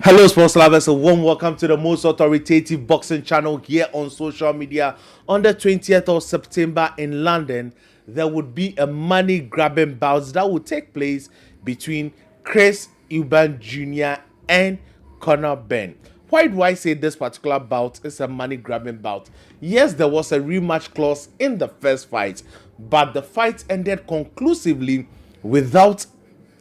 Hello, sports lovers, a warm welcome to the most authoritative boxing channel here on social media. On the 20th of September in London, there would be a money-grabbing bout that would take place between Chris Eubank Jr. and Conor Benn. Why do I say this particular bout is a money-grabbing bout? Yes, there was a rematch clause in the first fight, but the fight ended conclusively without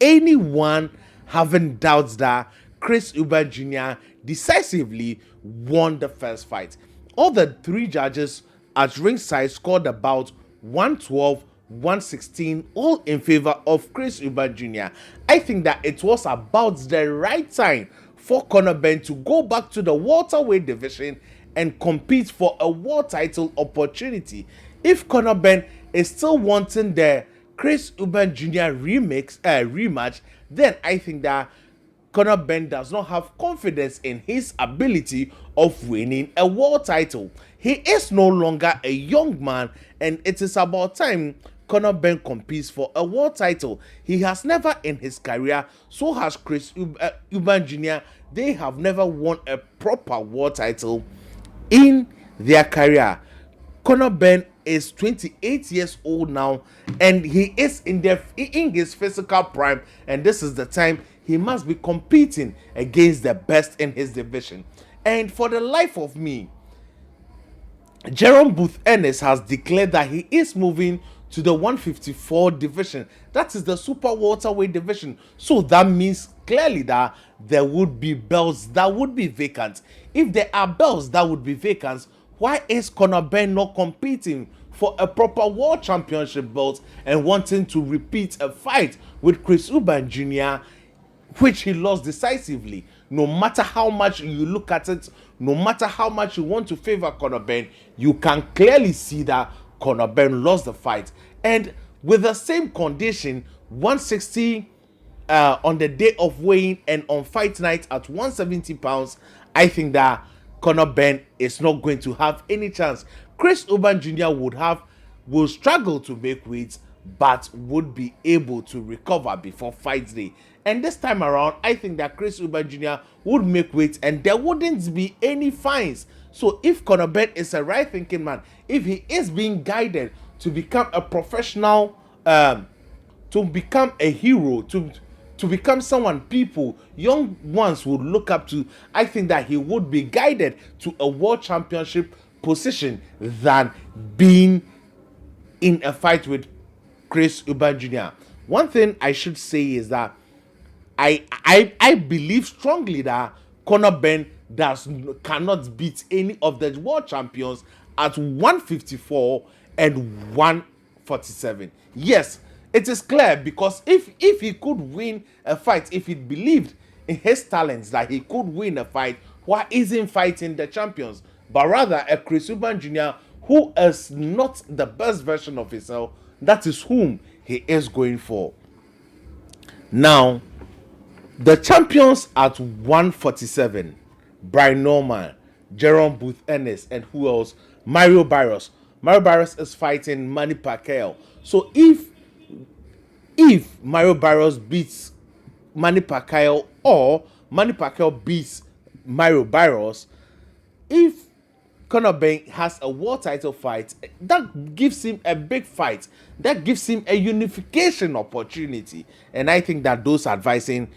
anyone having doubts that Chris Eubank Jr. decisively won the first fight. All the three judges at ringside scored about 112, 116, all in favor of Chris Eubank Jr. I think that it was about the right time for Conor Benn to go back to the welterweight division and compete for a world title opportunity. If Conor Benn is still wanting the Chris Eubank Jr. rematch, then I think that Conor Benn does not have confidence in his ability of winning a world title. He is no longer a young man, and it is about time Conor Benn competes for a world title. He has never in his career, so has Chris Eubank Jr. They have never won a proper world title in their career. Conor Benn is 28 years old now, and he is in his physical prime, and this is the time he must be competing against the best in his division. And for the life of me, Jerome Booth Ennis has declared that he is moving to the 154 division. That is the super welterweight division. So that means clearly that there would be belts that would be vacant. If there are belts that would be vacant, why is Conor Benn not competing for a proper world championship belt and wanting to repeat a fight with Chris Eubank Jr., which he lost decisively? No matter how much you look at it, no matter how much you want to favor Conor Benn, you can clearly see that Conor Benn lost the fight. And with the same condition, 160 on the day of weighing and on fight night at 170 pounds, I think that Conor Benn is not going to have any chance. Chris Eubank Jr. will struggle to make weight, but would be able to recover before fight day. And this time around, I think that Chris Eubank Jr. would make weight and there wouldn't be any fines. So if Conor Benn is a right thinking man, if he is being guided to become a professional, to become a hero, to become someone people, young ones would look up to, I think that he would be guided to a world championship position than being in a fight with Chris Eubank Jr. One thing I should say is that I believe strongly that Conor Benn cannot beat any of the world champions at 154 and 147. Yes, it is clear, because if he could win a fight, if he believed in his talents that he could win a fight, why isn't fighting the champions, but rather a Chris Eubank Jr. who is not the best version of himself? That is whom he is going for. Now, the champions at 147, Brian Norman, Jerome Booth Ennis, and who else? Mario Barrios. Mario Barrios is fighting Manny Pacquiao. So if Mario Barrios beats Manny Pacquiao, or Manny Pacquiao beats Mario Barrios, if Conor Benn has a world title fight, that gives him a big fight. That gives him a unification opportunity. And I think that those advising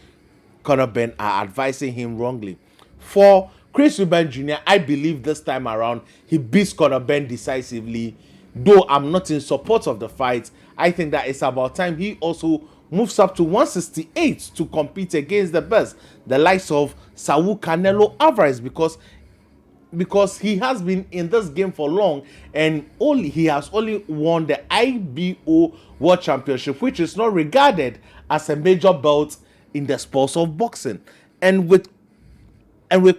Conor Benn are advising him wrongly. For Chris Eubank Jr., I believe this time around he beats Conor Benn decisively. Though I'm not in support of the fight, I think that it's about time he also moves up to 168 to compete against the best, the likes of Saul Canelo Alvarez, because he has been in this game for long, and he has only won the IBO World Championship, which is not regarded as a major belt in the sports of boxing. And with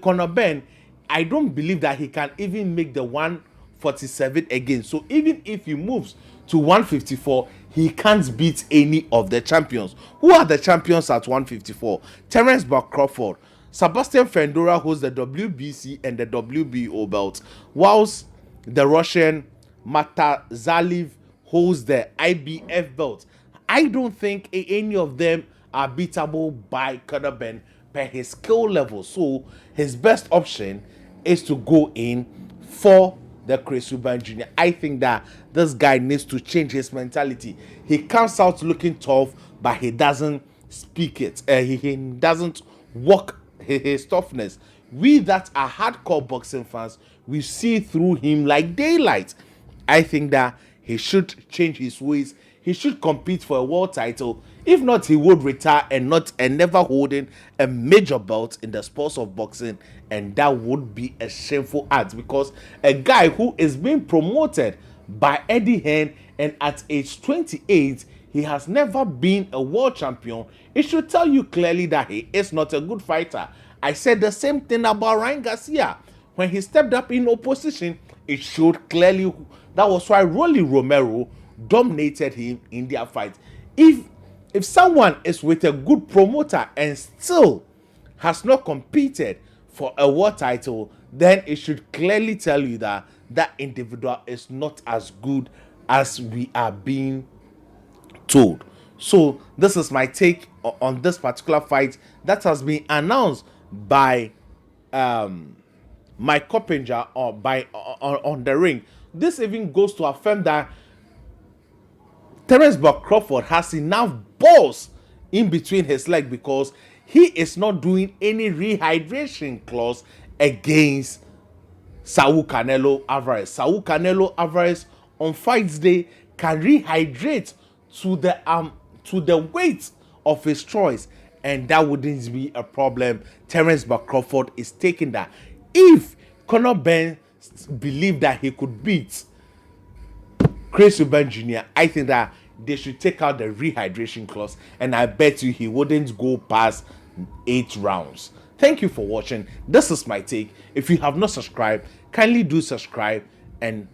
Conor Benn, I don't believe that he can even make the 147 again. So even if he moves to 154, he can't beat any of the champions. Who are the champions at 154? Terence Crawford, Sebastian Fendora holds the WBC and the WBO belt, whilst the Russian Matazaliv holds the IBF belt. I don't think any of them are beatable by Conor Benn, per his skill level. So his best option is to go in for the Chris Eubank Jr. I think that this guy needs to change his mentality. He comes out looking tough, but he doesn't speak it. He doesn't walk his toughness. We that are hardcore boxing fans, we see through him like daylight. I think that he should change his ways. He should compete for a world title. If not, he would retire and never holding a major belt in the sports of boxing, and that would be a shameful act, because a guy who is being promoted by Eddie Hearn and at age 28, he has never been a world champion. It should tell you clearly that he is not a good fighter. I said the same thing about Ryan Garcia. When he stepped up in opposition, it showed clearly. That was why Rolly Romero dominated him in their fight. If someone is with a good promoter and still has not competed for a world title, then it should clearly tell you that that individual is not as good as we are being told. So this is my take on this particular fight that has been announced by Mike Coppinger or by on the ring. This even goes to affirm that Terence Buck Crawford has enough balls in between his leg, because he is not doing any rehydration clause against Saul Canelo Alvarez. Saul Canelo Alvarez on fights day can rehydrate to the weight of his choice, and that wouldn't be a problem. Terence Buck Crawford is taking that. If Conor Benn believed that he could beat Chris Eubank Jr., I think that they should take out the rehydration clause, and I bet you he wouldn't go past 8 rounds. Thank you for watching. This is my take. If you have not subscribed, kindly do subscribe and